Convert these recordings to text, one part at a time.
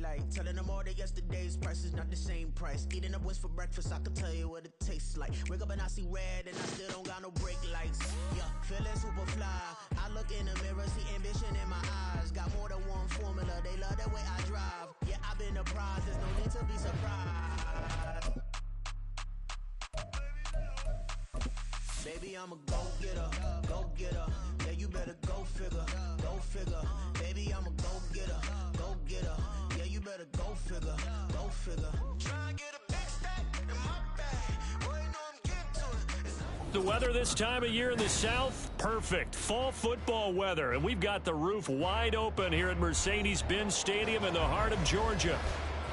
like. Telling them all that yesterday's price is not the same price. Eating up wings for breakfast, I can tell you what it tastes like. Wake up and I see red and I still don't got no brake lights. Yeah, feeling super fly. I look in the mirror, see ambition in my eyes. Got more than one formula, they love the way I drive. Yeah, I've been apprised, there's no need to be surprised. Baby, I'm a go-getter, go-getter. Yeah, you better go figure, go figure. Baby, I'm a go-getter, go-getter. Yeah, you better go figure, go figure. Try and get a big stack in my bag. Boy, you know I'm getting to it. The weather this time of year in the South, perfect. Fall football weather, and we've got the roof wide open here at Mercedes-Benz Stadium in the heart of Georgia.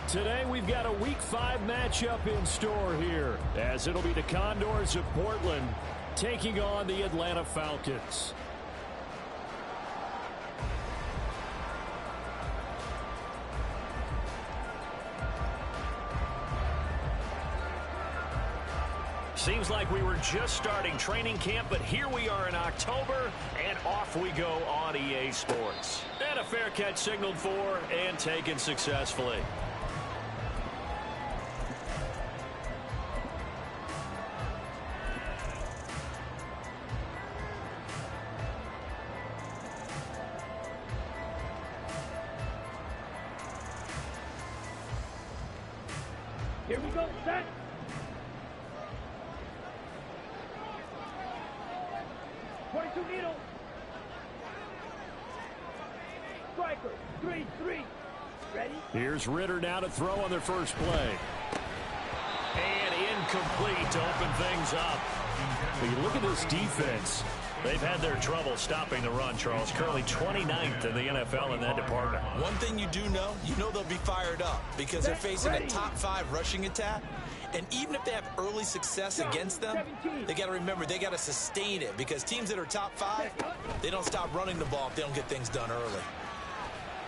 Today, we've got a Week 5 matchup in store here, as it'll be the Condors of Portland taking on the Atlanta Falcons. Seems like we were just starting training camp, but here we are in October, and off we go on EA Sports. And a fair catch signaled for and taken successfully. Here we go, set. Needle. Striker, 3-3. Ready? Here's Ritter now to throw on their first play. And incomplete to open things up. But you look at this defense. They've had their trouble stopping the run, Charles. Currently 29th in the NFL in that department. One thing you do know, they'll be fired up because they're facing a top 5 rushing attack. And even if they have early success against them, they got to remember they got to sustain it because teams that are top 5, they don't stop running the ball if they don't get things done early.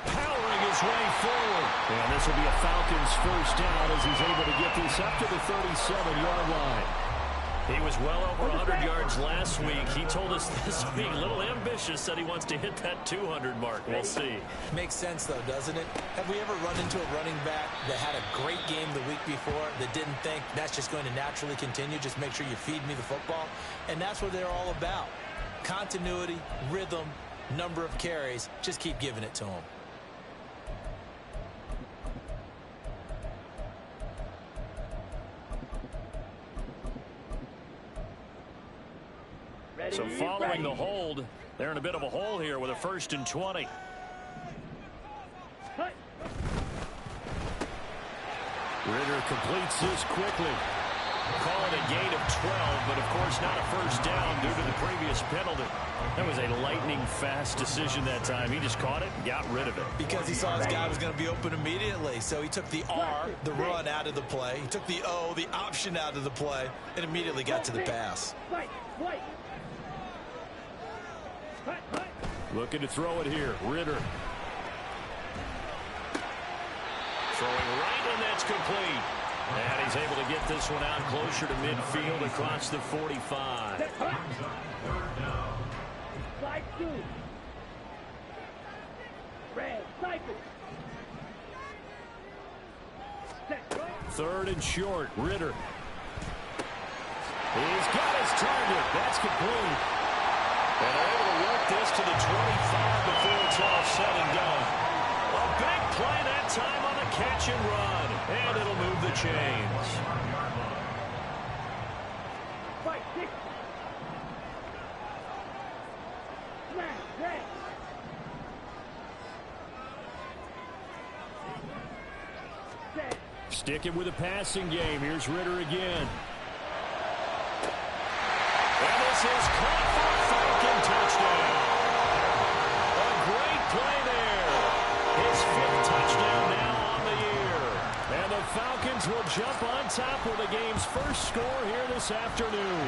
Powering his way forward. And this will be a Falcons first down as he's able to get this up to the 37-yard line. He was well over 100 yards last week. He told us this week, a little ambitious, said he wants to hit that 200 mark. We'll see. Makes sense, though, doesn't it? Have we ever run into a running back that had a great game the week before that didn't think that's just going to naturally continue? Just make sure you feed me the football. And that's what they're all about. Continuity, rhythm, number of carries. Just keep giving it to them. So following the hold, they're in a bit of a hole here with a 1st and 20. Ritter completes this quickly. Call it a gain of 12, but of course not a first down due to the previous penalty. That was a lightning-fast decision that time. He just caught it and got rid of it. Because he saw his guy was going to be open immediately. So he took the R, the run, out of the play. He took the O, the option, out of the play, and immediately got to the pass. Looking to throw it here. Ritter. Throwing right, and that's complete. And he's able to get this one out closer to midfield across the 45. Slide 2. Red, cycle. 3rd and short. Ritter. He's got his target. That's complete. And they're able to work this to the 25 before it's all said and done. A big play that time on the catch and run. And it'll move the chains. Fight, 6. Smash, red. Sticking with a passing game. Here's Ritter again. And this is caught for a Falcon touchdown. A great play there. His 5th touchdown now on the year. And the Falcons will jump on top with the game's first score here this afternoon.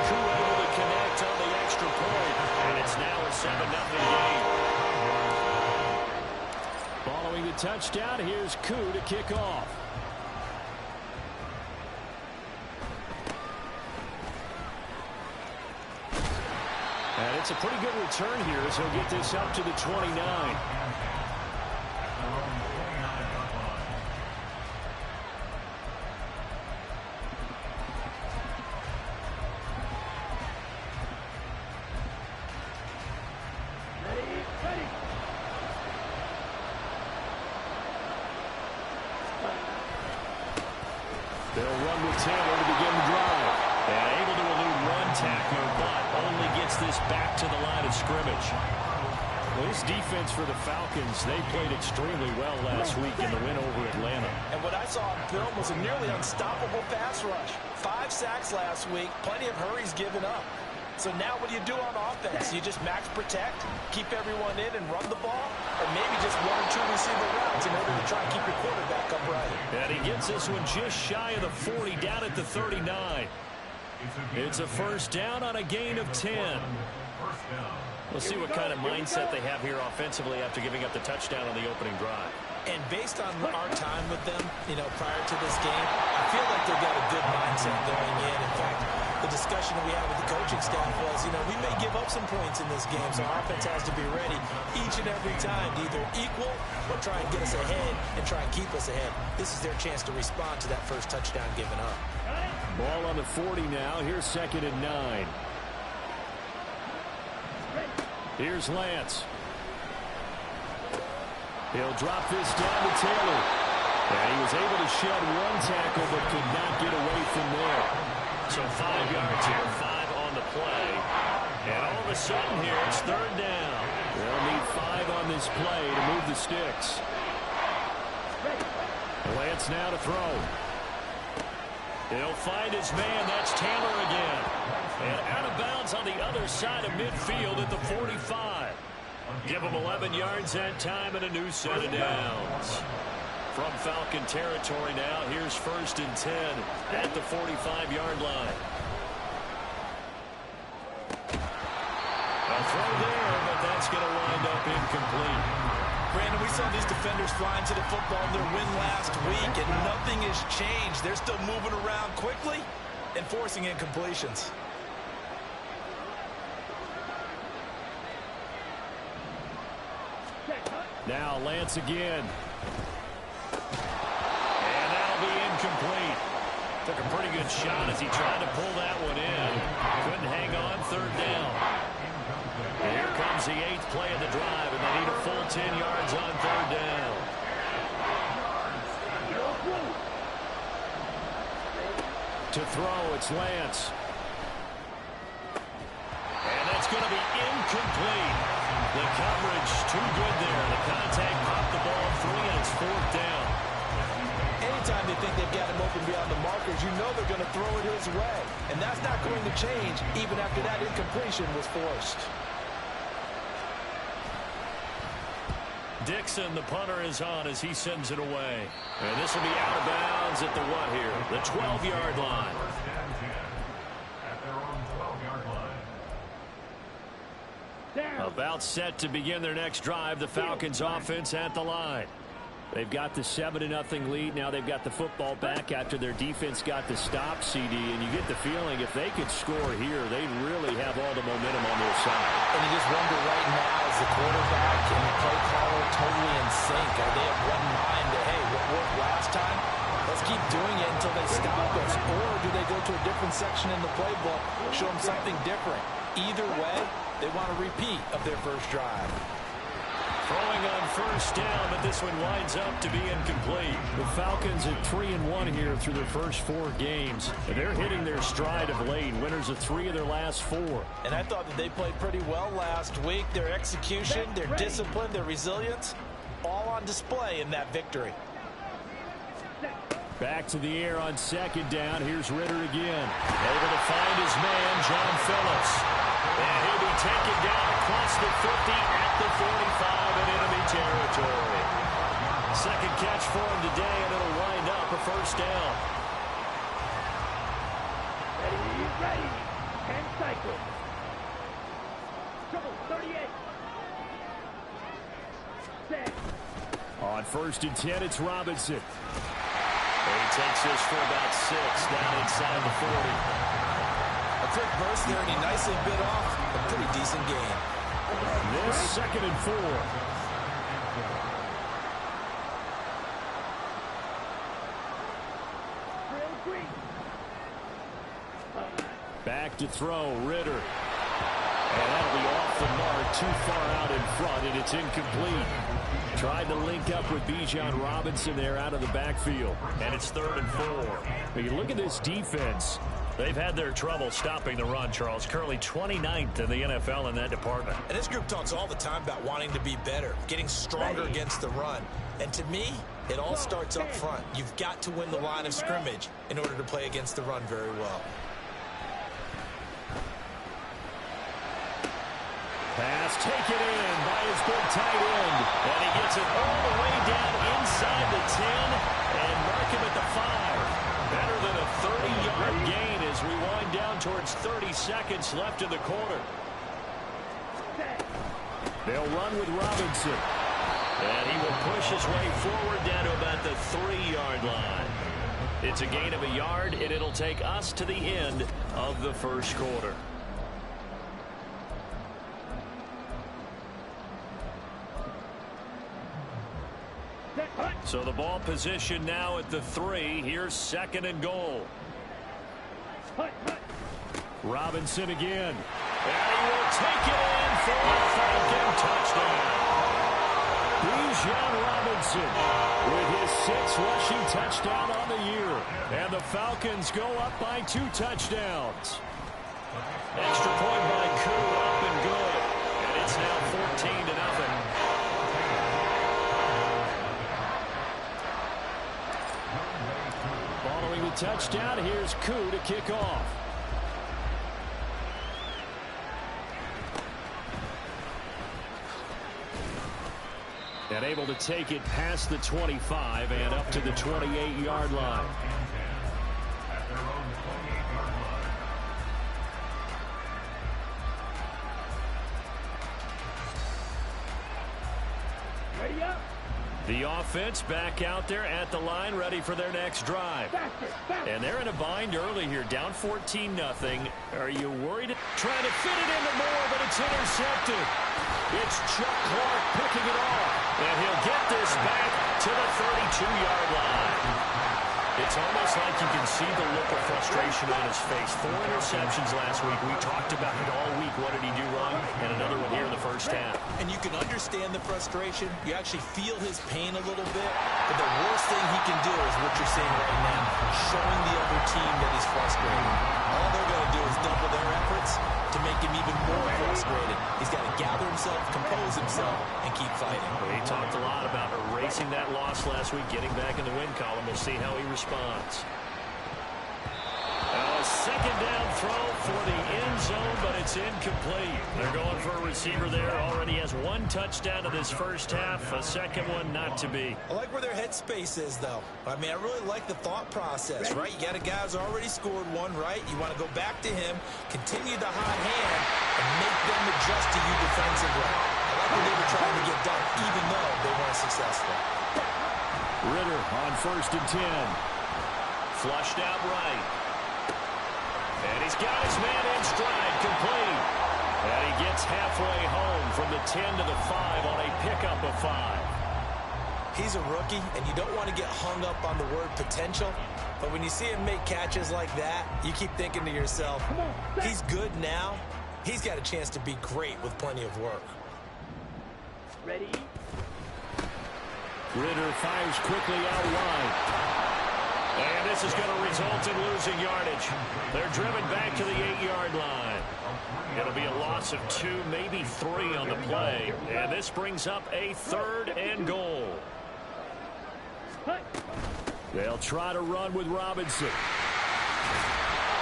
Koo able to connect on the extra point. And it's now a 7-0 game. Following the touchdown, here's Koo to kick off. And it's a pretty good return here as he'll get this up to the 29. down with 10 to begin the drive. And able to elude one tackler, but only gets this back to the line of scrimmage. Well, this defense for the Falcons, they played extremely well last week in the win over Atlanta. And what I saw on film was a nearly unstoppable pass rush. 5 sacks last week, plenty of hurries given up. So now what do you do on offense? You just max protect, keep everyone in and run the ball, or maybe just 1 or 2 receiver routes in order to try and keep your quarterback upright. And he gets this one just shy of the 40, down at the 39. It's a first down on a gain of 10. We'll see what kind of mindset they have here offensively after giving up the touchdown on the opening drive. And based on our time with them, prior to this game, I feel like they've got a good mindset going in. In fact, the discussion that we had with the coaching staff was, we may give up some points in this game, so our offense has to be ready each and every time to either equal or try and get us ahead and try and keep us ahead. This is their chance to respond to that first touchdown given up. Ball on the 40 now. Here's 2nd and 9. Here's Lance. He'll drop this down to Taylor. And he was able to shed 1 tackle but could not get away from there. So 5 yards here, 5 on the play. And all of a sudden here, it's 3rd down. They'll need 5 on this play to move the sticks. Lance now to throw. He'll find his man. That's Taylor again. And out of bounds on the other side of midfield at the 45. Give him 11 yards that time and a new set of downs. From Falcon territory now, here's 1st and 10 at the 45-yard line. A throw there, but that's going to wind up incomplete. Brandon, we saw these defenders flying to the football in their win last week, and nothing has changed. They're still moving around quickly and forcing incompletions. Now Lance again. And that'll be incomplete. Took a pretty good shot as he tried to pull that one in. Couldn't hang on, 3rd down. And here comes the 8th play of the drive, and they need a full 10 yards on 3rd down. To throw, it's Lance. And that's going to be incomplete. The coverage too good there. The contact popped the ball free, and it's 4th down. Anytime they think they've got him open beyond the markers, you know they're going to throw it his way. And that's not going to change even after that incompletion was forced. Dixon, the punter, is on as he sends it away. And this will be out of bounds at the what here? The 12-yard line. About set to begin their next drive. The Falcons offense at the line. They've got the 7-0 lead. Now they've got the football back after their defense got the stop, CD. And you get the feeling if they could score here, they really have all the momentum on their side. And you just wonder right now, is the quarterback and the play caller totally in sync? Are they of one mind that, hey, what worked last time? Let's keep doing it until they stop us. Or do they go to a different section in the playbook, show them something different? Either way, they want a repeat of their first drive. Throwing on 1st down, but this one winds up to be incomplete. The Falcons at 3-1 here through their first 4 games. And they're hitting their stride of late. Winners of 3 of their last 4. And I thought that they played pretty well last week. Their execution, their discipline, their resilience, all on display in that victory. Back to the air on 2nd down. Here's Ritter again. Able to find his man, John Phillips. And he'll be taken down across the 50 at the 45 in enemy territory. 2nd catch for him today, and it'll wind up a 1st down. Ready. 10 cycles. Triple 38. Set. On 1st and 10, it's Robinson. And he takes this for about 6 down inside the 40. A quick burst there, and he nicely bit off a pretty decent game. This 2nd and 4. Back to throw, Ritter. And that'll be off the mark, too far out in front, and it's incomplete. Tried to link up with Bijan Robinson there out of the backfield. And it's 3rd and 4. When you look at this defense, they've had their trouble stopping the run, Charles. Currently 29th in the NFL in that department. And this group talks all the time about wanting to be better, getting stronger against the run. And to me, it all starts up front. You've got to win the line of scrimmage in order to play against the run very well. pass taken in by his big tight end. And he gets it all the way down inside the 10 and mark him at the 5. Better than a 30-yard gain as we wind down towards 30 seconds left in the quarter. They'll run with Robinson. And he will push his way forward down to about the 3-yard line. It's a gain of a yard, and it'll take us to the end of the first quarter. So the ball position now at the 3. Here's 2nd and goal. Robinson again. And he will take it in for a Falcon touchdown. Bijan Robinson with his 6th rushing touchdown on the year. And the Falcons go up by 2 touchdowns. Extra point by Koo, up and good. And it's now 14-0. Following the touchdown, here's Koo to kick off. And able to take it past the 25 and up to the 28-yard line. Ready up. The offense back out there at the line, ready for their next drive. And they're in a bind early here, down 14-0. Are you worried? Trying to fit it into Moore, but it's intercepted. It's Chuck Clark picking it off. And he'll get this back to the 32-yard line. It's almost like you can see the look of frustration on his face. 4 interceptions last week. We talked about it all week. What did he do wrong? And another one here in the first half. And you can understand the frustration. You actually feel his pain a little bit. But the worst thing he can do is what you're seeing right now, showing the other team that he's frustrated. All they're going to do is double their efforts to make him even more frustrated. He's got to gather himself, compose himself, and keep fighting. He talked a lot about erasing that loss last week, getting back in the win column. We'll see how he responds. A 2nd down throw for the end zone, but it's incomplete. They're going for a receiver there. Already has 1 touchdown in this first half. A 2nd one not to be. I like where their headspace is, though. I mean, I really like the thought process, right? You got a guy who's already scored 1, right? You want to go back to him, continue the hot hand, and make them adjust to you defensively. I like what they were trying to get done, even though they weren't successful. Ritter on 1st and 10. Flushed out right. And he's got his man in stride, complete. And he gets halfway home from the 10 to the 5 on a pickup of 5. He's a rookie, and you don't want to get hung up on the word potential. But when you see him make catches like that, you keep thinking to yourself, he's good now. He's got a chance to be great with plenty of work. Ready. Ritter fires quickly out wide. And this is going to result in losing yardage. They're driven back to the 8-yard line. It'll be a loss of 2, maybe 3 on the play. And this brings up a 3rd and goal. They'll try to run with Robinson.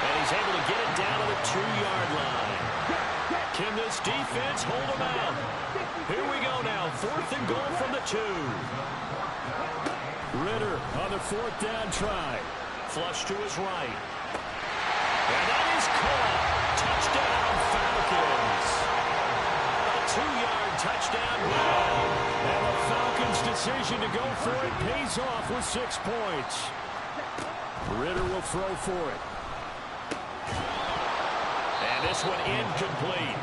And he's able to get it down to the 2-yard line. Can this defense hold him out? Here we go now. 4th and goal from the 2. Ritter on the 4th down try. Flush to his right. And that is caught. Touchdown, Falcons. A 2-yard touchdown run. And the Falcons' decision to go for it pays off with 6 points. Ritter will throw for it. And this one incomplete.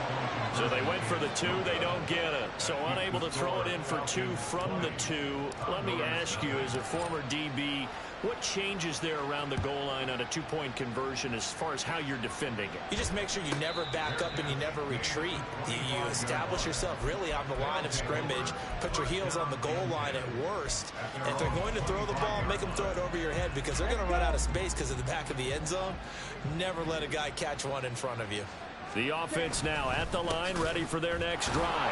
So they went for the 2, they don't get it. So unable to throw it in for 2 from the 2. Let me ask you, as a former DB, What changes there around the goal line on a two-point conversion as far as how you're defending it? You just make sure you never back up and you never retreat. You establish yourself really on the line of scrimmage, put your heels on the goal line at worst. And if they're going to throw the ball, make them throw it over your head because they're going to run out of space because of the back of the end zone. Never let a guy catch one in front of you. The offense now at the line, ready for their next drive.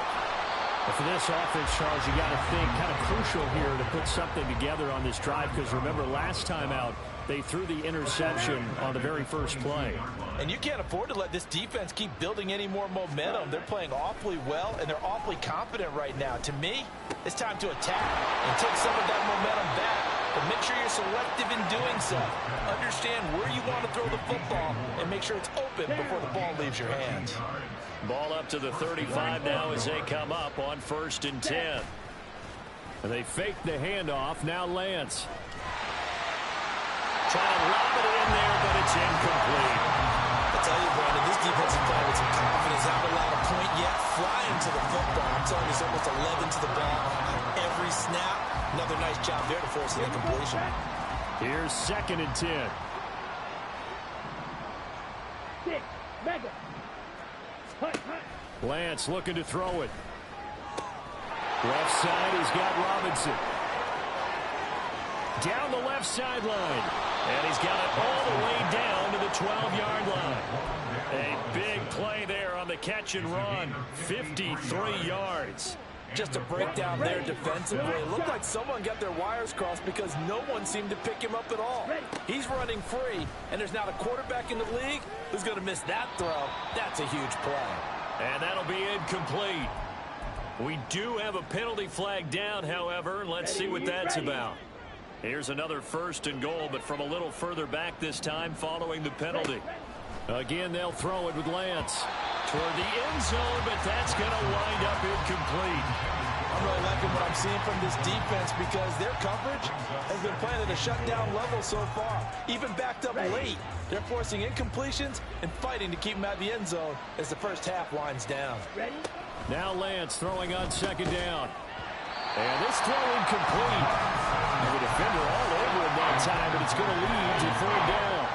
But for this offense, Charles, you got to think kind of crucial here to put something together on this drive because remember last time out they threw the interception on the very first play. And you can't afford to let this defense keep building any more momentum. They're playing awfully well and they're awfully confident right now. To me, it's time to attack and take some of that momentum back. But make sure you're selective in doing so. Understand where you want to throw the football and make sure it's open before the ball leaves your hands. Ball up to the 35 now as they come up on 1st and 10. And they fake the handoff. Now Lance. Trying to lob it in there, but it's incomplete. I tell you, Brandon, this defense is playing with some confidence. Not allowed a point yet. Flying to the football. I'm telling you, it's almost 11 to the ball on every snap. Another nice job there to force the incompletion. Here's 2nd and 10. Mega. Lance looking to throw it. Left side, he's got Robinson. Down the left sideline. And he's got it all the way down to the 12-yard line. A big play there on the catch and run. 53 yards. Just a breakdown there defensively. It looked like someone got their wires crossed because no one seemed to pick him up at all. He's running free, and there's not a quarterback in the league who's going to miss that throw. That's a huge play. And that'll be incomplete. We do have a penalty flag down, however. Let's see what that's about. Here's another 1st and goal, but from a little further back this time following the penalty. Again, they'll throw it with Lance toward the end zone, but that's going to wind up incomplete. I'm really liking what I'm seeing from this defense because their coverage has been playing at a shutdown level so far. Even backed up late, they're forcing incompletions and fighting to keep them out of the end zone as the first half winds down. Now Lance throwing on 2nd down. And this throw incomplete. The defender all over him that time, but it's going to lead to 3rd down.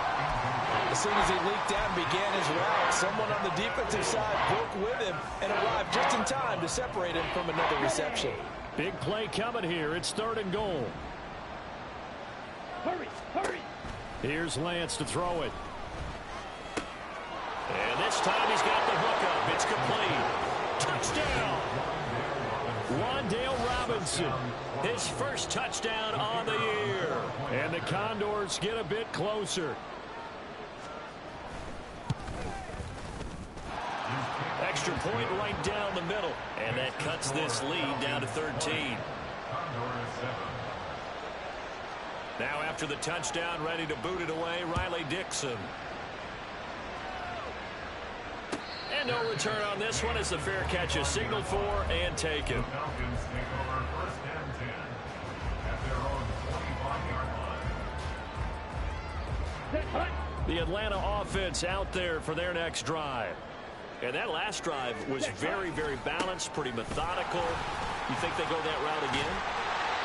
As soon as he leaked out and began his route, someone on the defensive side broke with him and arrived just in time to separate him from another reception. Big play coming here. It's 3rd and goal. Hurry. Here's Lance to throw it. And this time he's got the hook up. It's complete. Touchdown. Wan'Dale Robinson. His first touchdown on the year. And the Condors get a bit closer. Extra point right down the middle. And that cuts this lead down to 13. Now after the touchdown, ready to boot it away, Riley Dixon. And no return on this one as the fair catch is signaled for and taken. The Atlanta offense out there for their next drive. And that last drive was very, very balanced, pretty methodical. You think they go that route again?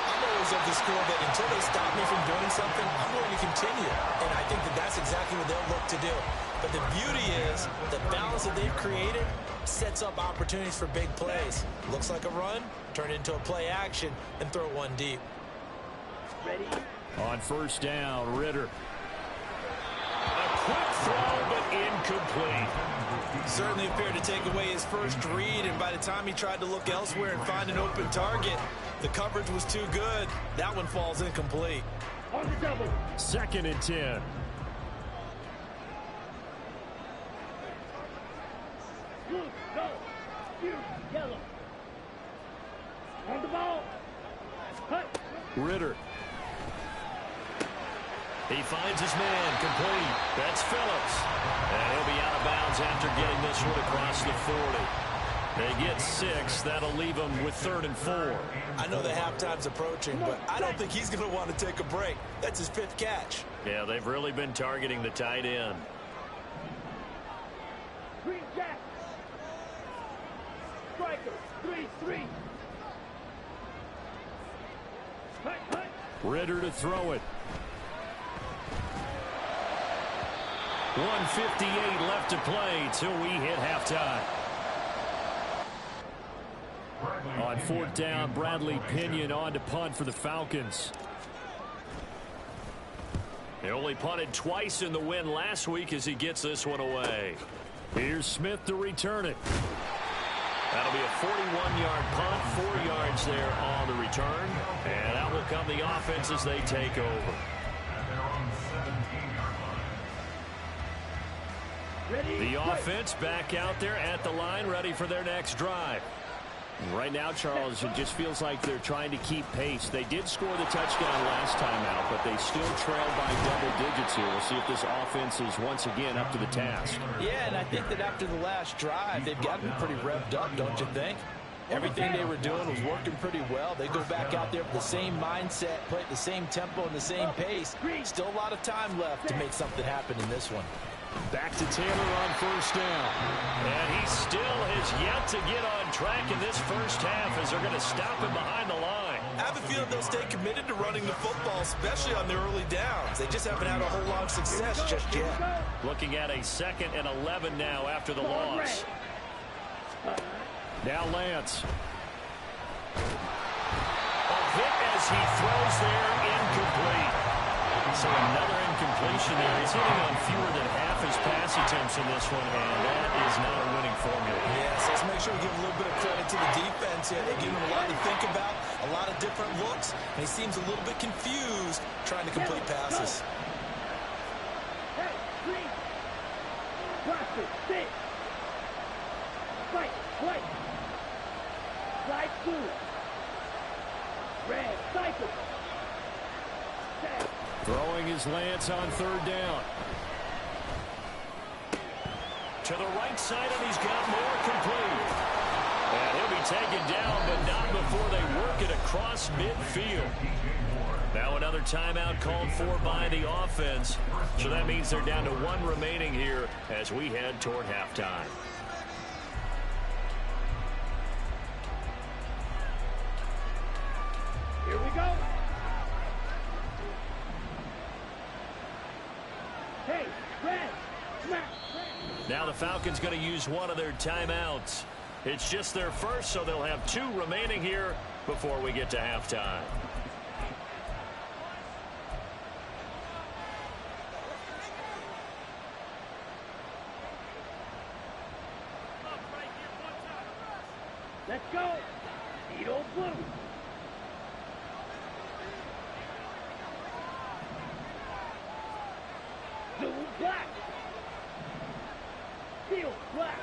I'm always of the school that until they stop me from doing something, I'm going to continue. And I think that that's exactly what they'll look to do. But the beauty is the balance that they've created sets up opportunities for big plays. Looks like a run, turn it into a play action, and throw one deep. Ready? On 1st down, Ritter. A quick throw, but incomplete. Certainly appeared to take away his first read, and by the time he tried to look elsewhere and find an open target, the coverage was too good. That one falls incomplete. On the double. 2nd and 10. Blue, go. You, yellow. On the ball. Cut. Ritter. He finds his man, complete. That's Phillips. And he'll be out of bounds after getting this one across the 40. They get 6. That'll leave them with 3rd and 4. I know the halftime's approaching, but I don't think he's going to want to take a break. That's his 5th catch. Yeah, they've really been targeting the tight end. Green Jack. Striker. 3-3. Ritter to throw it. 1:58 left to play till we hit halftime. On 4th down, Bradley Pinion on to punt for the Falcons. He only punted twice in the win last week as he gets this one away. Here's Smith to return it. That'll be a 41-yard punt, 4 yards there on the return. And out will come the offense as they take over. The offense back out there at the line, ready for their next drive. Right now, Charles, it just feels like they're trying to keep pace. They did score the touchdown last time out, but they still trail by double digits here. We'll see if this offense is once again up to the task. Yeah, and I think that after the last drive, they've gotten pretty revved up, don't you think? Everything they were doing was working pretty well. They go back out there with the same mindset, play at the same tempo and the same pace. Still a lot of time left to make something happen in this one. Back to Taylor on 1st down. And he still has yet to get on track in this first half as they're going to stop him behind the line. I have a feeling they'll stay committed to running the football, especially on their early downs. They just haven't had a whole lot of success just yet. Looking at a 2nd and 11 now after the loss. Now Lance. A hit as he throws there, incomplete. So another incompletion there. He's hitting on fewer than half his pass attempts in this one, and that is not a winning formula. Yes, let's make sure we give a little bit of credit to the defense here. They give him a lot to think about, a lot of different looks, and he seems a little bit confused trying to complete passes. Hey, green. Watch it. Sit. Fight. White. Slide blue. Red. Cycle. Set. Throwing his Lance on 3rd down. To the right side, and he's got more complete. And he'll be taken down, but not before they work it across midfield. Now another timeout called for by the offense. So that means they're down to 1 remaining here as we head toward halftime. Here we go. Hey, red. Smack. Now the Falcons going to use one of their timeouts. It's just their first, so they'll have 2 remaining here before we get to halftime. Let's go. Edo blue. Blue black. Steel black.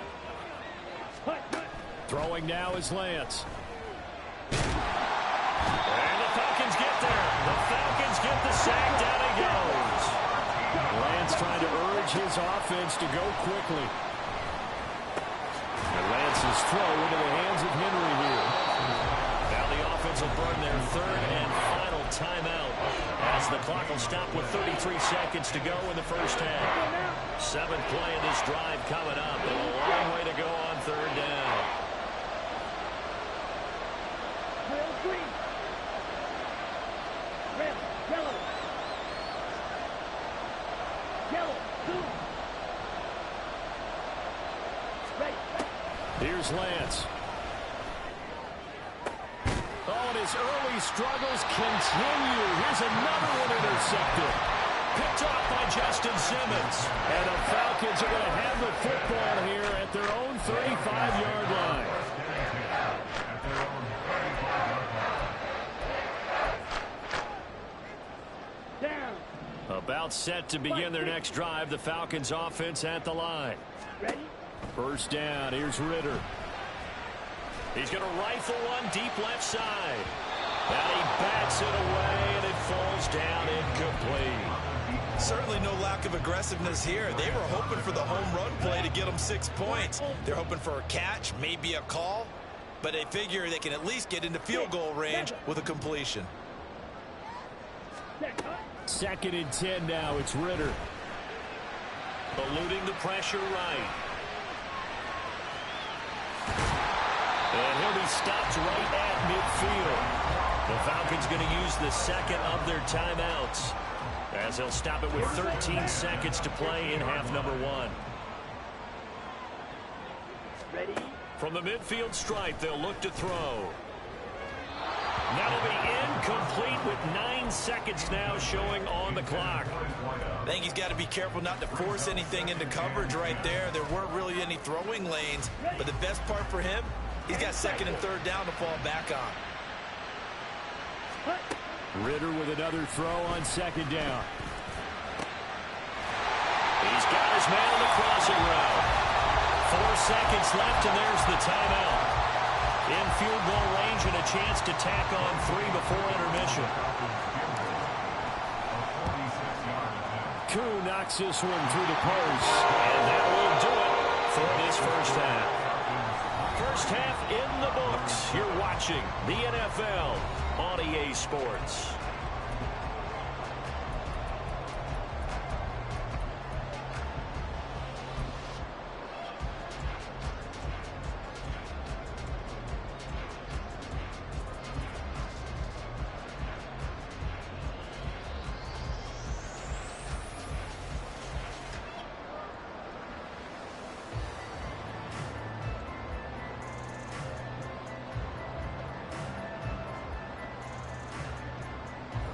Hut, hut. Throwing now is Lance. And the Falcons get there. The Falcons get the sack. Down he goes. Lance trying to urge his offense to go quickly. And Lance's throw into the hands of Henry here. Now the offense will burn their 3rd and final timeout as the clock will stop with 33 seconds to go in the first half. 7th play of this drive coming up, and a long way to go on 3rd down. Real green. Red, yellow. Yellow, blue. Red. Here's Lance. Oh, and his early struggles continue. Here's another one intercepted. Picked off by Justin Simmons. And the Falcons are going to have the football here at their own 35-yard line. Down. About set to begin their next drive. The Falcons offense at the line. Ready? 1st down. Here's Ritter. He's going to rifle one deep left side. And he bats it away, and it falls down incomplete. Certainly no lack of aggressiveness here. They were hoping for the home run play to get them 6 points. They're hoping for a catch, maybe a call, but they figure they can at least get into field goal range with a completion. 2nd and 10 now. It's Ritter. Eluding the pressure right. And he'll be stopped right at midfield. The Falcons going to use the 2nd of their timeouts As he'll stop it with 13 seconds to play in half number one. Ready? From the midfield stripe, they'll look to throw. That'll be incomplete with 9 seconds now showing on the clock. I think he's got to be careful not to force anything into coverage right there. There weren't really any throwing lanes, but the best part for him, he's got second and third down to fall back on. Ritter with another throw on second down. He's got his man on the crossing route. 4 seconds left, and there's the timeout. In field goal range and a chance to tack on 3 before intermission. Koo knocks this one through the post. And that will do it for this first half. First half in the books. You're watching the NFL on EA Sports.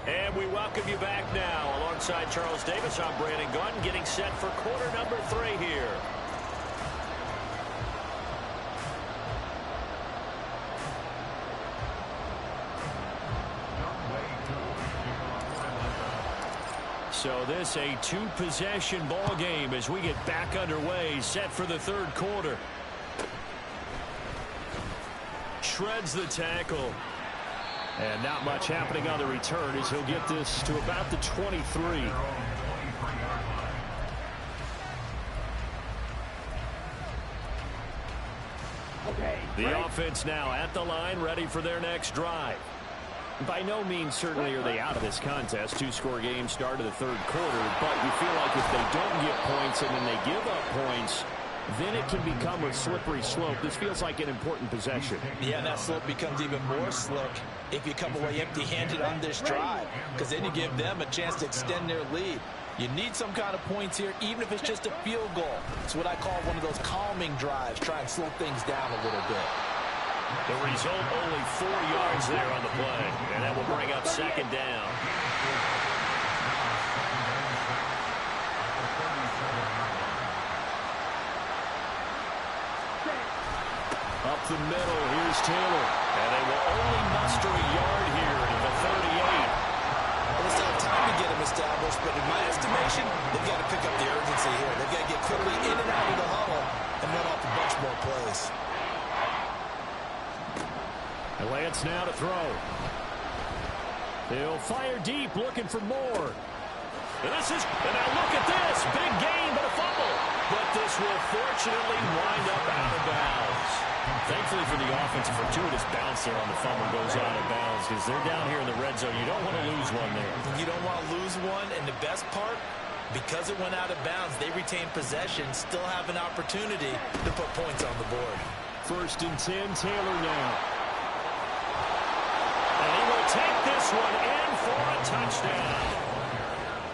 And we welcome you back now. Alongside Charles Davis, I'm Brandon Gunn, getting set for quarter number 3 here. So this a 2-possession ball game as we get back underway, set for the third quarter. Shreds the tackle. And not much happening on the return as he'll get this to about the 23. Okay. The offense now at the line, ready for their next drive. By no means certainly are they out of this contest. 2-score game start of the third quarter, but you feel like if they don't get points and then they give up points, then it can become a slippery slope. This feels like an important possession. Yeah, and that slope becomes even more slick if you come away empty-handed on this drive, because then you give them a chance to extend their lead. You need some kind of points here, even if it's just a field goal. It's what I call one of those calming drives. Try and slow things down a little bit. The result, only 4 yards there on the play, and that will bring up second down. Up the middle, here's Taylor. And they will only muster a yard here at the 38. Well, they still have time to get him established, but in my estimation, they've got to pick up the urgency here. They've got to get quickly in and out of the huddle and run off a bunch more plays. And Lance now to throw. He'll fire deep, looking for more. And now look at this. Big gain, but a fumble. But this will fortunately wind up out of bounds. Thankfully for the offense, a fortuitous bounce there on the fumble goes out of bounds because they're down here in the red zone. You don't want to lose one there. You don't want to lose one, and the best part, because it went out of bounds, they retain possession, still have an opportunity to put points on the board. 1st and 10, Taylor now. And he will take this one in for a touchdown.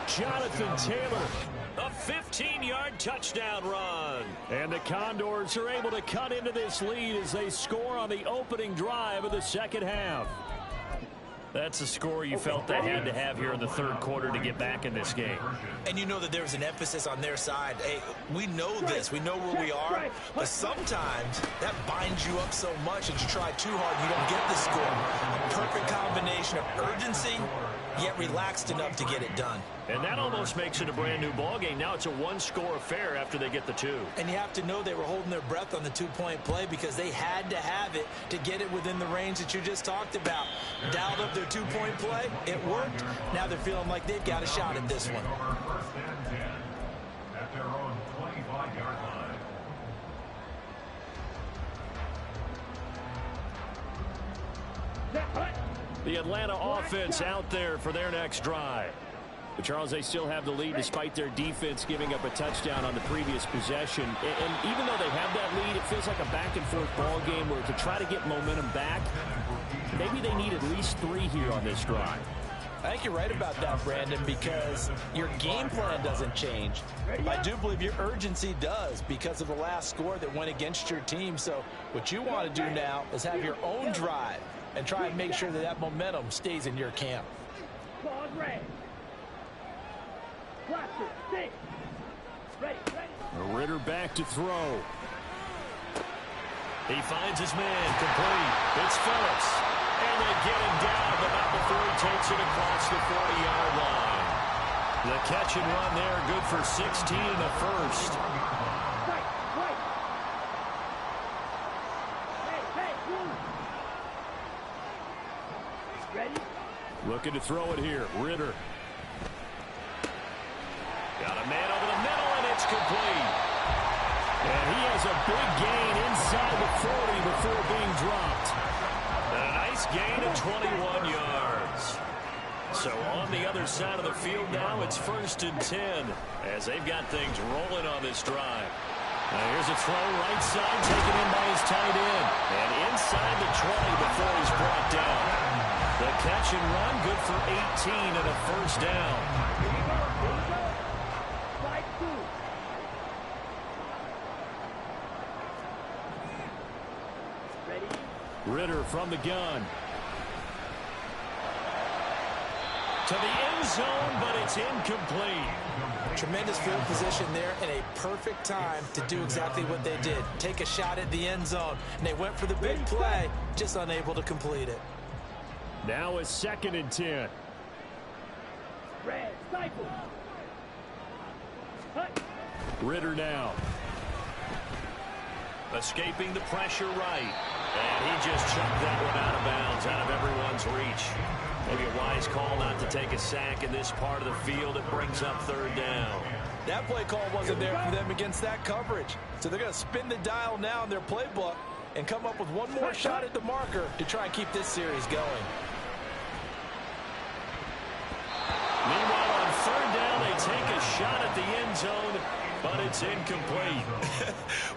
Jonathan Taylor. A 15-yard touchdown run. And the Condors are able to cut into this lead as they score on the opening drive of the second half. That's a score you felt they had to have here in the third quarter to get back in this game. And you know that there was an emphasis on their side. Hey, we know this. We know where we are. But sometimes that binds you up so much that you try too hard and you don't get the score. A perfect combination of urgency, yet relaxed enough to get it done. And that almost makes it a brand new ball game. Now it's a 1-score affair after they get the 2. And you have to know they were holding their breath on the 2-point play because they had to have it to get it within the range that you just talked about. Dialed up their 2-point play. It worked. Now they're feeling like they've got a shot at this one. At their own 25-yard line. The Atlanta offense out there for their next drive. But Charles, they still have the lead despite their defense giving up a touchdown on the previous possession. And even though they have that lead, it feels like a back-and-forth ball game where to try to get momentum back, maybe they need at least 3 here on this drive. I think you're right about that, Brandon, because your game plan doesn't change. I do believe your urgency does because of the last score that went against your team. So what you want to do now is have your own drive and try and make sure that that momentum stays in your camp. Ritter back to throw. He finds his man, complete. It's Phillips. And they get him down, but not before he takes it across the 40-yard line. The catch and run there, good for 16 and a first. Looking to throw it here. Ritter. Got a man over the middle, and it's complete. And he has a big gain inside the 40 before being dropped. And a nice gain of 21 yards. So on the other side of the field now, it's 1st and 10 as they've got things rolling on this drive. Now here's a throw right side, taken in by his tight end. And inside the 20 before he's brought down. The catch and run, good for 18 and a first down. Ritter from the gun. To the end zone, but it's incomplete. Tremendous field position there and a perfect time to do exactly what they did. Take a shot at the end zone. And they went for the big play, just unable to complete it. Now it's 2nd and 10. Ritter now. Escaping the pressure right. And he just chucked that one out of bounds, out of everyone's reach. Maybe a wise call not to take a sack in this part of the field. It brings up 3rd down. That play call wasn't there for them against that coverage. So they're going to spin the dial now in their playbook and come up with one more shot at the marker to try and keep this series going. Meanwhile, on 3rd down, they take a shot at the end zone, but it's incomplete.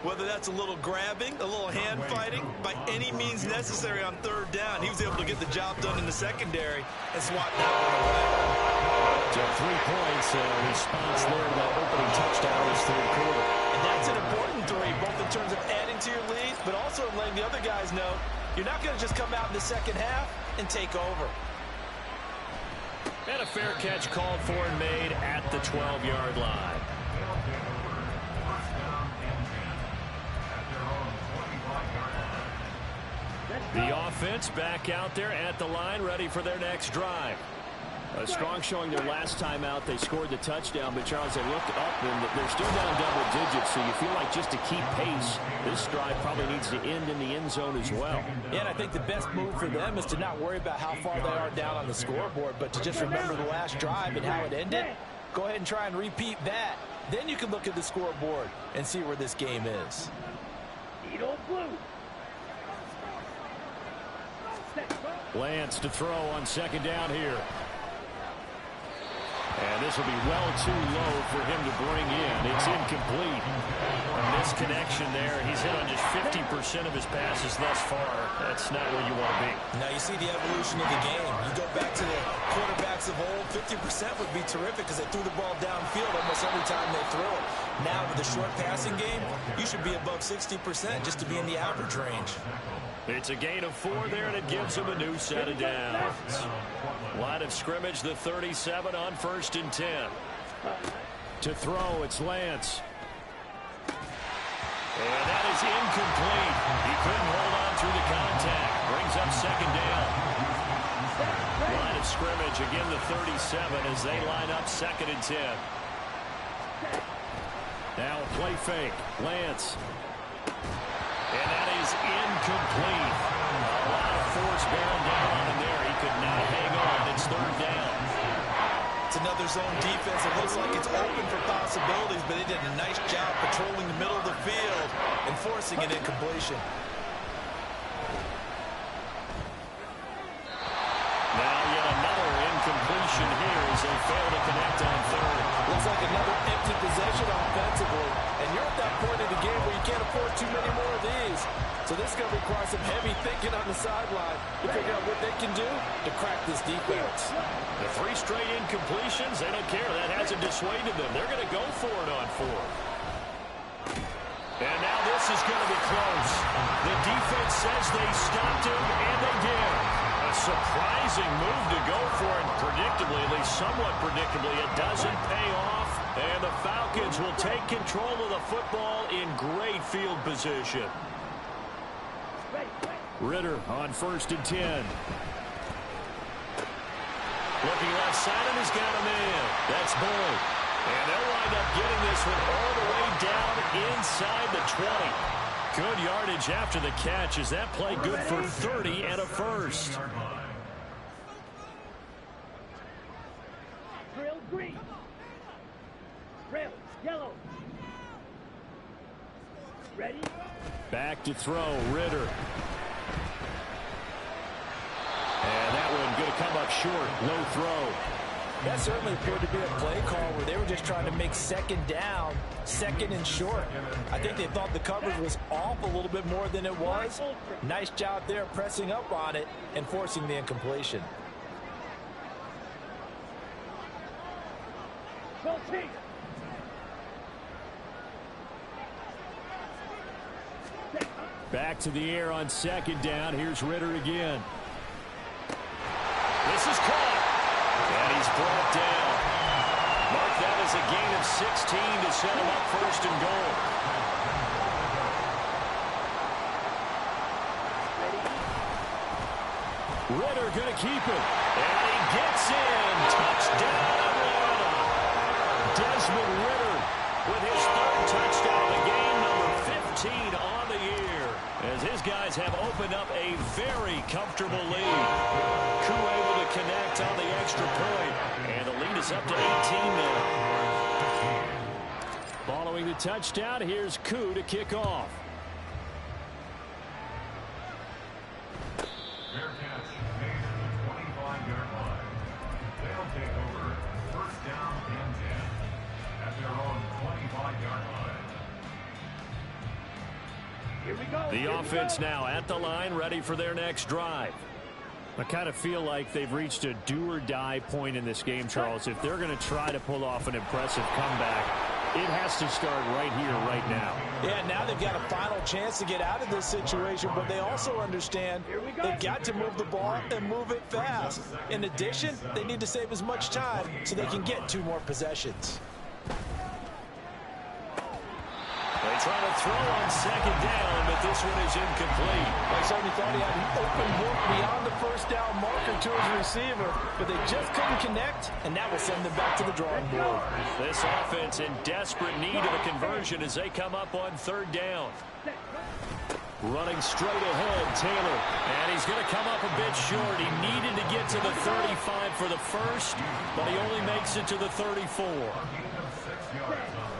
Whether that's a little grabbing, a little hand fighting, by any means necessary on 3rd down, he was able to get the job done in the secondary and swat that one away. So 3 points, response there to that opening touchdown this 3rd quarter. And that's an important 3, both in terms of adding to your lead, but also in letting the other guys know you're not going to just come out in the second half and take over. And a fair catch called for and made at the 12-yard line. The offense back out there at the line, ready for their next drive. A strong showing their last time out. They scored the touchdown, but Charles, they look up and they're still down double digits, so you feel like just to keep pace, this drive probably needs to end in the end zone as well. Yeah, and I think the best move for them is to not worry about how far they are down on the scoreboard, but to just remember the last drive and how it ended. Go ahead and try and repeat that. Then you can look at the scoreboard and see where this game is. Lance to throw on 2nd down here. And this will be well too low for him to bring in. It's incomplete. A misconnection there. He's hit on just 50% of his passes thus far. That's not where you want to be. Now you see the evolution of the game. You go back to the quarterbacks of old, 50% would be terrific because they threw the ball downfield almost every time they threw it. Now with the short passing game, you should be above 60% just to be in the average range. It's a gain of 4 there, and it gives him a new set of downs. Line of scrimmage, the 37 on 1st and 10. To throw, it's Lance. And that is incomplete. He couldn't hold on through the contact. Brings up 2nd down. Line of scrimmage, again the 37 as they line up 2nd and 10. Now a play fake. Lance. And that is incomplete. A lot of force bearing down on him there. He could not hang on. It's 3rd down. It's another zone defense. It looks like it's open for possibilities, but they did a nice job patrolling the middle of the field and forcing an incompletion. Now yet another incompletion here as they fail to connect on 3rd. Looks like another empty possession offensively. And you're at that point in the game where you can't afford too many more of these. So this is going to require some heavy thinking on the sideline to figure out what they can do to crack this defense. The 3 straight incompletions, they don't care. That hasn't dissuaded them. They're going to go for it on 4th. And now this is going to be close. The defense says they stopped him, and they did. A surprising move to go for it. Predictably, at least somewhat predictably, it doesn't pay off. And the Falcons will take control of the football in great field position. Ritter on 1st and 10. Looking left side, and he's got a man. That's Boyd. And they'll wind up getting this one all the way down inside the 20. Good yardage after the catch. Is that play good for 30 and a first? Drill green. Drill yellow. Ready? Back to throw, Ritter. And that one going to come up short. Low throw. That certainly appeared to be a play call where they were just trying to make 2nd down, 2nd and short. I think they thought the coverage was off a little bit more than it was. Nice job there pressing up on it and forcing the incompletion. Go team. Back to the air on 2nd down. Here's Ritter again. This is caught. And he's brought down. Mark that as a gain of 16 to set him up 1st and goal. Ritter going to keep it. And he gets in. Touchdown, Atlanta. Desmond Ritter with his 3rd touchdown of the game, number 15 on the year, as his guys have opened up a very comfortable lead. Koo able to connect on the extra point, and the lead is up to 18 now. Following the touchdown, here's Koo to kick off. Fair catch made at the 25-yard line. They'll take over 1st down and 10 at their own 25-yard line. Here we go. The offense now at the line, ready for their next drive. I kind of feel like they've reached a do-or-die point in this game, Charles. If they're going to try to pull off an impressive comeback, it has to start right here, right now. Yeah, now they've got a final chance to get out of this situation, but they also understand they've got to move the ball and move it fast. In addition, they need to save as much time so they can get 2 more possessions. They try to throw on 2nd down, but this one is incomplete. I certainly thought he had an open look beyond the 1st down marker to his receiver, but they just couldn't connect, and that will send them back to the drawing board. This offense in desperate need of a conversion as they come up on 3rd down. Running straight ahead, Taylor, and he's going to come up a bit short. He needed to get to the 35 for the first, but he only makes it to the 34.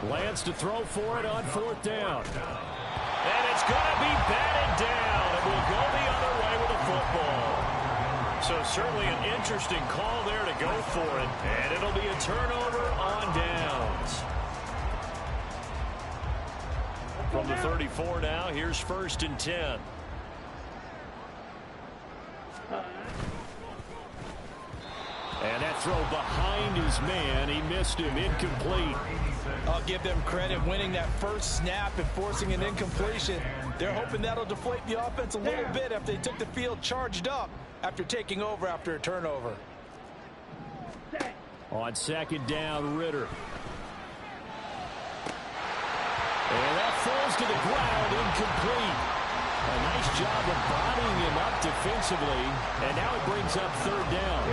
Lance to throw for it on 4th down. And it's going to be batted down, and we'll go the other way with the football. So certainly an interesting call there to go for it, and it'll be a turnover on downs. From the 34 now, here's 1st and 10. And that throw behind his man, he missed him, incomplete. I'll give them credit winning that first snap and forcing an incompletion. They're hoping that'll deflate the offense a little bit after they took the field charged up after taking over after a turnover. On 2nd down, Ritter. And that falls to the ground, incomplete. A nice job of bodying him up defensively, and now it brings up 3rd down.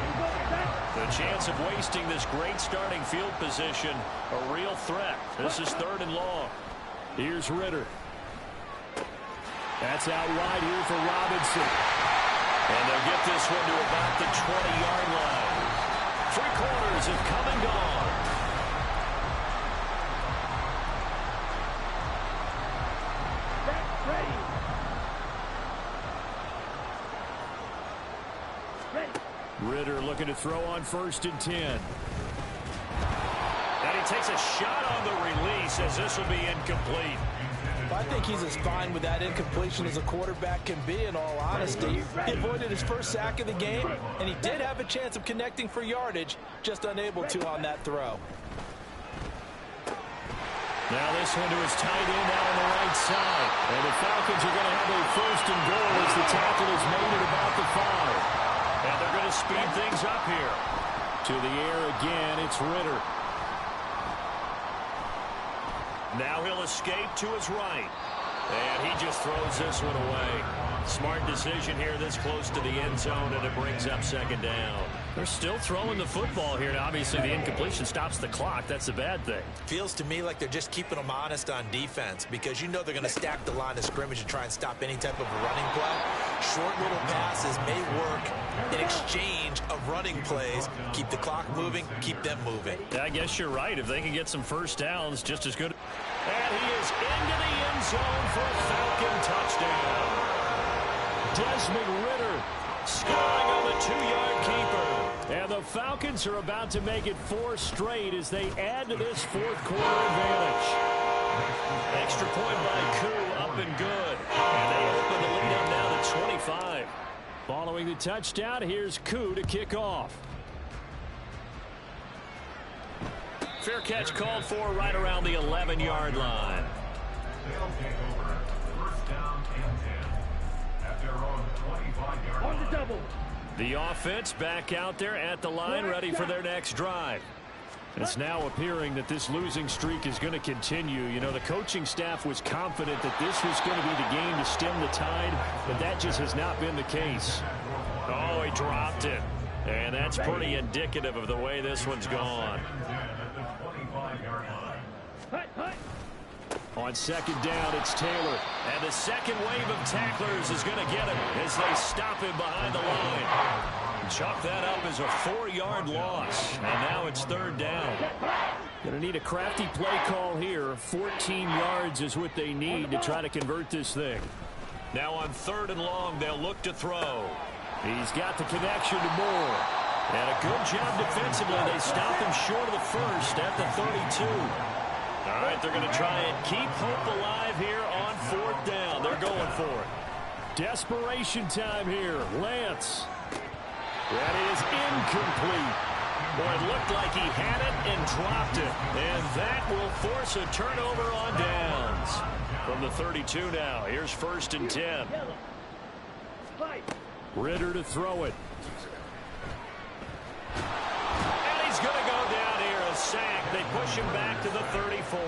The chance of wasting this great starting field position, a real threat. This is 3rd and long. Here's Ritter. That's out wide here for Robinson. And they'll get this one to about the 20-yard line. 3 quarters have come and gone. Ritter looking to throw on 1st and 10. And he takes a shot on the release as this will be incomplete. I think he's as fine with that incompletion as a quarterback can be, in all honesty. He avoided his first sack of the game, and he did have a chance of connecting for yardage, just unable to on that throw. Now this one to his tight end out on the right side. And the Falcons are going to have a first and goal as the tackle is made at about the 5. And they're going to speed things up here. To the air again, it's Ritter. Now he'll escape to his right. And he just throws this one away. Smart decision here this close to the end zone, and it brings up second down. They're still throwing the football here. Now, obviously, the incompletion stops the clock. That's a bad thing. Feels to me like they're just keeping them honest on defense because you know they're going to stack the line of scrimmage and try and stop any type of a running play. Short little passes may work in exchange of running plays. Keep the clock moving, keep them moving. I guess you're right. If they can get some first downs, just as good. And he is into the end zone for a Falcon touchdown. Desmond Ritter scoring on the 2-yard keeper. And the Falcons are about to make it 4 straight as they add to this fourth quarter advantage. Extra point by Koo, up and good. And they open the lead up now to 25. Following the touchdown, here's Koo to kick off. Fair catch called for right around the 11-yard line. They'll take over. First down and 10 at their own 25-yard line. On the double. The offense back out there at the line, ready for their next drive. It's now appearing that this losing streak is going to continue. You know, the coaching staff was confident that this was going to be the game to stem the tide, but that just has not been the case. Oh, he dropped it. And that's pretty indicative of the way this one's gone. On second down, it's Taylor. And the second wave of tacklers is going to get him as they stop him behind the line. Chalk that up as a 4-yard loss. And now it's third down. Going to need a crafty play call here. 14 yards is what they need to try to convert this thing. Now on third and long, they'll look to throw. He's got the connection to Moore. And a good job defensively. They stopped him short of the first at the 32. All right, they're going to try and keep hope alive here on fourth down. They're going for it. Desperation time here. Lance. That is incomplete. Boy, it looked like he had it and dropped it. And that will force a turnover on downs. From the 32 now, here's first and 10. Ritter to throw it. And he's going to go down here, a sack. They push him back to the 34.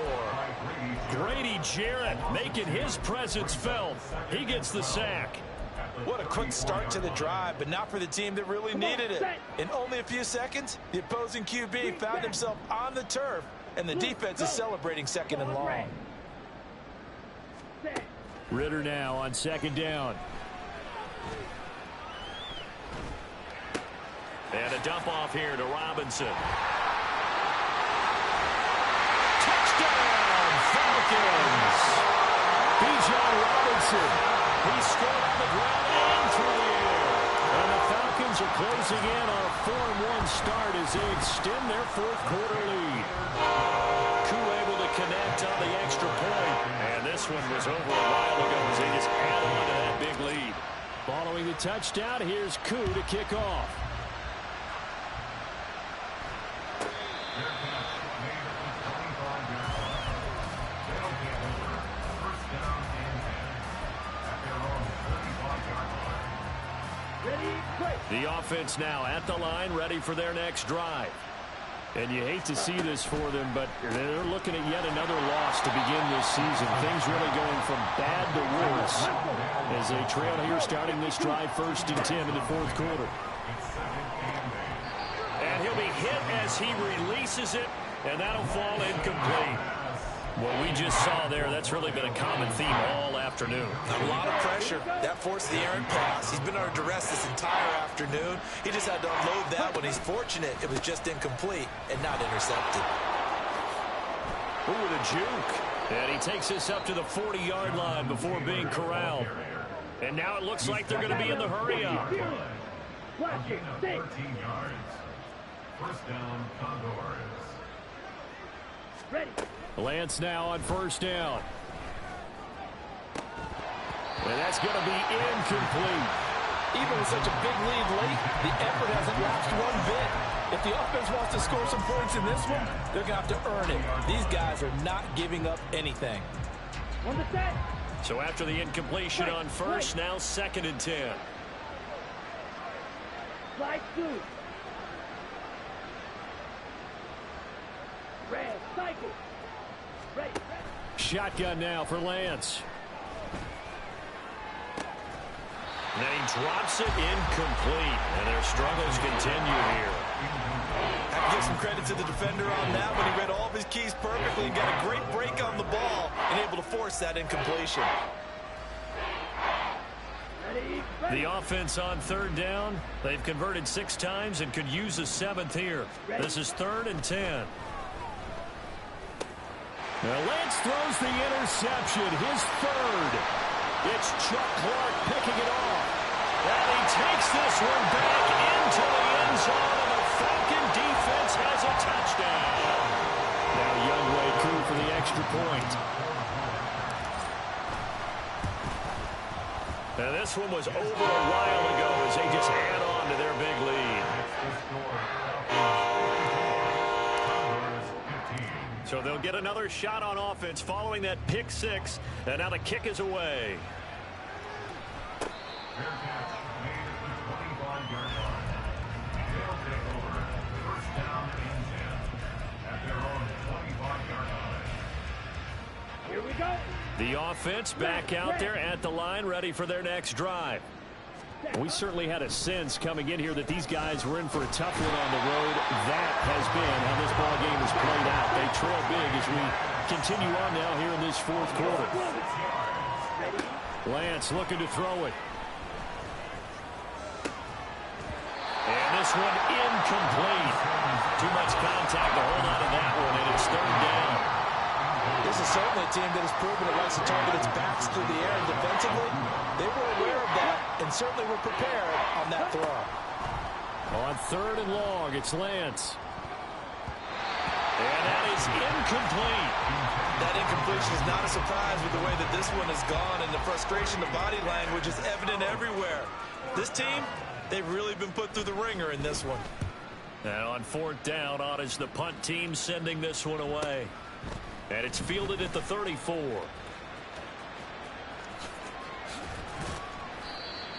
Grady Jarrett making his presence felt. He gets the sack. What a quick start to the drive, but not for the team that really needed it. In only a few seconds, the opposing QB found himself on the turf, and the defense is celebrating second and long. Ritter now on second down. And a dump off here to Robinson. Touchdown, Falcons! Bijan Robinson. He scored on the ground and through the air. And the Falcons are closing in on a 4-1 start as they extend their fourth quarter lead. Koo able to connect on the extra point. And this one was over a while ago as they just add on to that big lead. Following the touchdown, here's Koo to kick off. The offense now at the line, ready for their next drive. And you hate to see this for them, but they're looking at yet another loss to begin this season. Things really going from bad to worse as they trail here starting this drive first and 10 in the fourth quarter. And he'll be hit as he releases it, and that'll fall incomplete. What we just saw there, that's really been a common theme all afternoon. A lot of pressure. That forced the errant pass. He's been under duress this entire afternoon. He just had to unload that when he's fortunate it was just incomplete and not intercepted. Ooh, the juke. And he takes this up to the 40-yard line before being corralled. And now it looks like they're going to be in the hurry-up. 13 yards. First down, Condors. Ready. Lance now on first down. And that's going to be incomplete. Even with such a big lead late, the effort hasn't lapsed one bit. If the offense wants to score some points in this one, they're going to have to earn it. These guys are not giving up anything. On the set. So after the incompletion on first, now 2nd and 10. Slide 2. Red, cycle. Ready. Shotgun now for Lance. And then he drops it incomplete. And their struggles continue here. I have to give some credit to the defender on that when he read all of his keys perfectly and got a great break on the ball and able to force that incompletion. The offense on 3rd down. They've converted 6 times and could use a 7th here. This is 3rd and 10. Now Lance throws the interception, his 3rd. It's Chuck Clark picking it off. And he takes this one back into the end zone, and the Falcon defense has a touchdown. Now Youngway Koo for the extra point. Now this one was over a while ago as they just add on to their big lead. So they'll get another shot on offense following that pick 6, and now the kick is away. Fair catch made at the 25-yard line. They'll take over 1st down and 10 at their own 25-yard line. Here we go. The offense back out there at the line, ready for their next drive. We certainly had a sense coming in here that these guys were in for a tough one on the road. That has been how this ball game has played out. They trail big as we continue on now here in this 4th quarter. Lance looking to throw it. And this one incomplete. Too much contact to hold on to that one, and it's 3rd down. This is certainly a team that has proven it likes to target its backs through the air, and defensively, they were aware of that and certainly were prepared on that throw. On 3rd and long, it's Lance. And that is incomplete. That incompletion is not a surprise with the way that this one has gone, and the frustration, the body language is evident everywhere. This team, they've really been put through the ringer in this one. Now on 4th down, on is the punt team sending this one away. And it's fielded at the 34.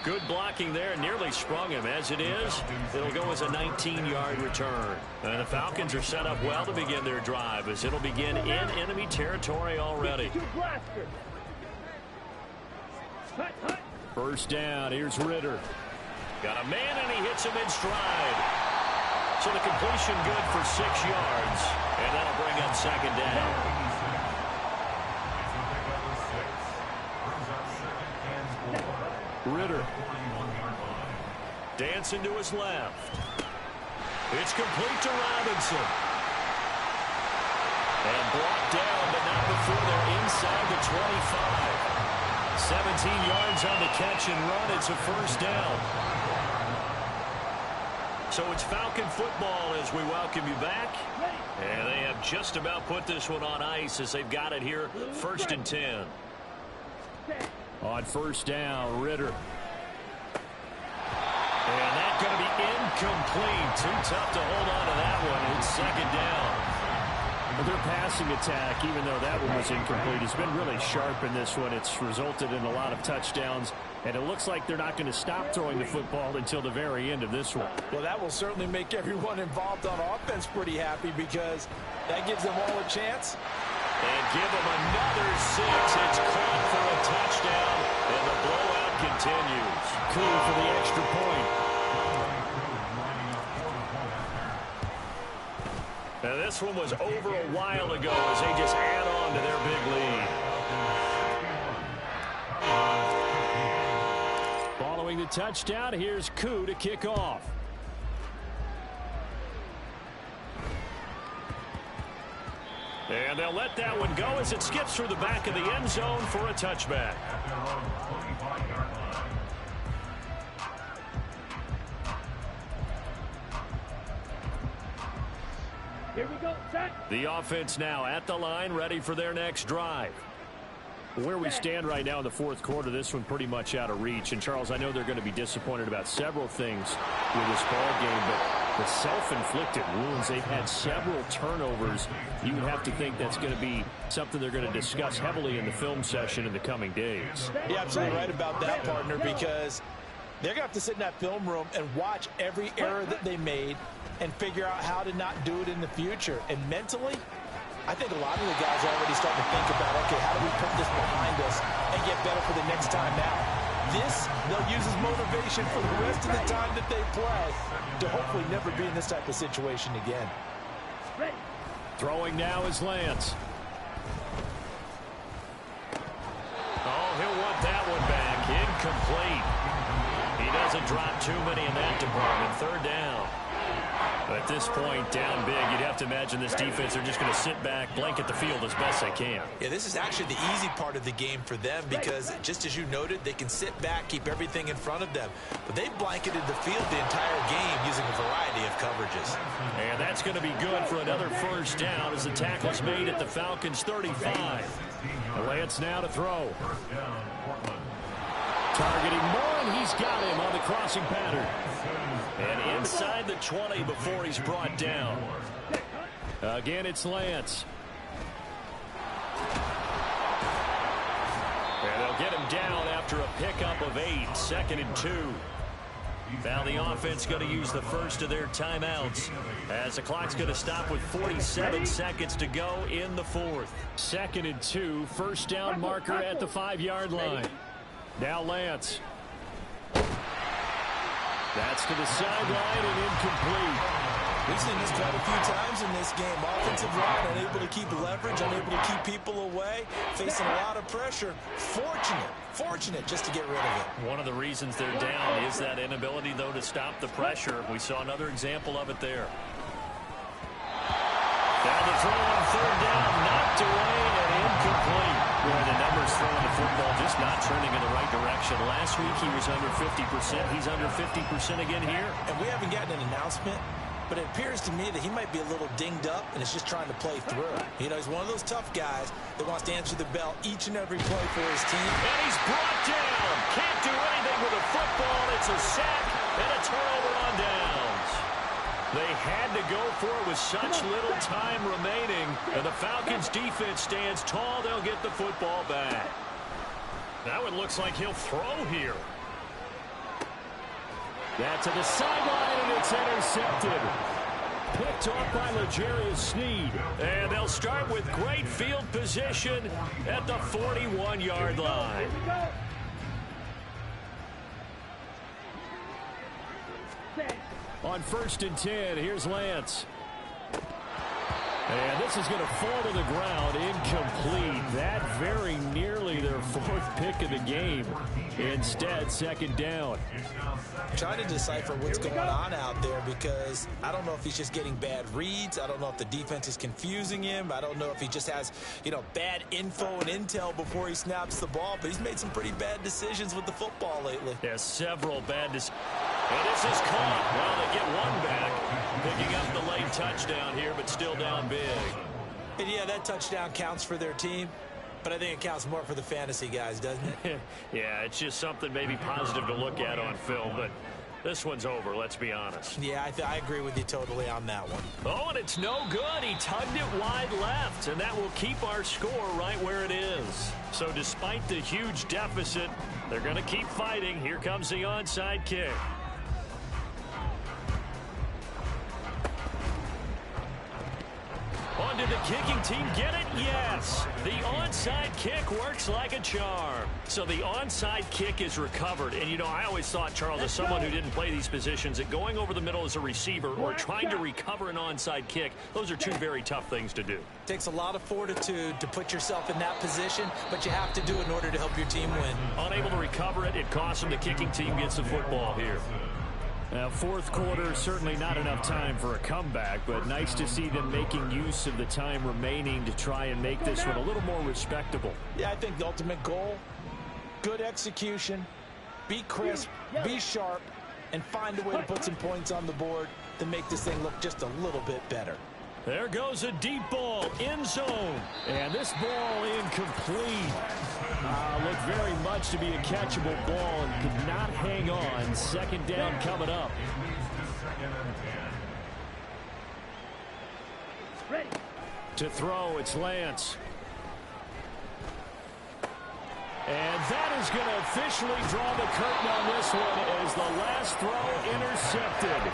Good blocking there, nearly sprung him. As it is, it'll go as a 19-yard return. And the Falcons are set up well to begin their drive, as it'll begin in enemy territory already. First down, here's Ritter. Got a man, and he hits him in stride. So the completion good for 6 yards, and that'll bring up 2nd down. Ritter. Dancing to his left. It's complete to Robinson. And blocked down, but not before they're inside the 25. 17 yards on the catch and run. It's a 1st down. So it's Falcon football as we welcome you back. And they have just about put this one on ice as they've got it here. 1st and 10. On 1st down, Ritter. And that's going to be incomplete. Too tough to hold on to that one. It's 2nd down. But their passing attack, even though that one was incomplete, has been really sharp in this one. It's resulted in a lot of touchdowns. And it looks like they're not going to stop throwing the football until the very end of this one. Well, that will certainly make everyone involved on offense pretty happy, because that gives them all a chance. And give them another 6. It's caught for a touchdown, and the blowout continues. Cool for the extra point. Now this one was over a while ago as they just add on to their big lead. Following the touchdown, here's Koo to kick off. And they'll let that one go as it skips through the back of the end zone for a touchback. Here we go. Set. The offense now at the line, ready for their next drive. Where we stand right now in the fourth quarter, this one pretty much out of reach. And, Charles, I know they're going to be disappointed about several things with this ball game, but the self-inflicted wounds, they've had several turnovers. You would have to think that's going to be something they're going to discuss heavily in the film session in the coming days. You're absolutely right about that, partner, because they're going to have to sit in that film room and watch every error that they made and figure out how to not do it in the future. And mentally, I think a lot of the guys are already starting to think about, okay, how do we put this behind us and get better for the next time out? This, they'll use as motivation for the rest of the time that they play to hopefully never be in this type of situation again. Ready. Throwing now is Lance. Oh, he'll want that one back. Incomplete. He doesn't drop too many in that department. Third down. At this point, down big, you'd have to imagine this defense, they're just going to sit back, blanket the field as best they can. Yeah, this is actually the easy part of the game for them because, just as you noted, they can sit back, keep everything in front of them. But they blanketed the field the entire game using a variety of coverages. And that's going to be good for another first down as the tackle's made at the Falcons' 35. Lance now to throw. Targeting Moore, and he's got him on the crossing pattern. And inside the 20 before he's brought down. Again, it's Lance. And they'll get him down after a pickup of 8, 2nd and 2. Now the offense going to use the first of their timeouts as the clock's going to stop with 47 seconds to go in the fourth. 2nd and 2, first down marker at the 5-yard line. Now Lance. That's to the sideline and incomplete. We've seen this quite a few times in this game. Offensive line unable to keep leverage, unable to keep people away, facing a lot of pressure. Fortunate just to get rid of it. One of the reasons they're down is that inability, though, to stop the pressure. We saw another example of it there. Down the throw on third down, knocked away and incomplete. Boy, the numbers throwing the football just not trending in the right direction. Last week he was under 50%. He's under 50% again here. And we haven't gotten an announcement, but it appears to me that he might be a little dinged up and is just trying to play through. You know, he's one of those tough guys that wants to answer the bell each and every play for his team. And he's brought down. Can't do anything with a football. It's a sack and a turnover on downs. They had to go for it with such little time remaining. And the Falcons defense stands tall. They'll get the football back. Now it looks like he'll throw here. That's to the sideline, and it's intercepted. Picked off by Madden Szn. And they'll start with great field position at the 41-yard line. On 1st and 10, here's Lance. And this is going to fall to the ground, incomplete. That very nearly their 4th pick of the game. Instead, 2nd down. I'm trying to decipher what's going on out there because I don't know if he's just getting bad reads. I don't know if the defense is confusing him. I don't know if he just has, bad info and intel before he snaps the ball. But he's made some pretty bad decisions with the football lately. There's several bad decisions. And this is caught. Well, they get one back. Picking up the late touchdown here, but still down big. And yeah, that touchdown counts for their team. But I think it counts more for the fantasy guys, doesn't it? Yeah, it's just something maybe positive to look at on film, but this one's over, let's be honest. Yeah, I agree with you totally on that one. Oh, and it's no good. He tugged it wide left, and that will keep our score right where it is. So despite the huge deficit, they're going to keep fighting. Here comes the onside kick. On did the kicking team get it? Yes. The onside kick works like a charm. So the onside kick is recovered. And, I always thought, Charles, as someone who didn't play these positions, that going over the middle as a receiver or trying to recover an onside kick, those are two very tough things to do. Takes a lot of fortitude to put yourself in that position, but you have to do it in order to help your team win. Unable to recover it, it costs them. The kicking team gets the football here. Now, 4th quarter, certainly not enough time for a comeback, but nice to see them making use of the time remaining to try and make this one a little more respectable. Yeah, I think the ultimate goal, good execution, be crisp, be sharp, and find a way to put some points on the board to make this thing look just a little bit better. There goes a deep ball, end zone. And this ball incomplete. Looked very much to be a catchable ball and could not hang on. Second down coming up. Ready. To throw, it's Lance. And that is going to officially draw the curtain on this one as the last throw intercepted.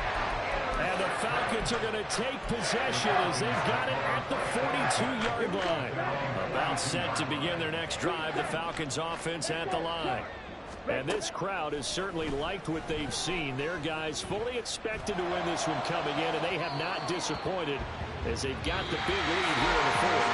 And the Falcons are going to take possession as they've got it at the 42-yard line. About set to begin their next drive, the Falcons offense at the line. And this crowd has certainly liked what they've seen. Their guys fully expected to win this one coming in, and they have not disappointed as they've got the big lead here in the fourth.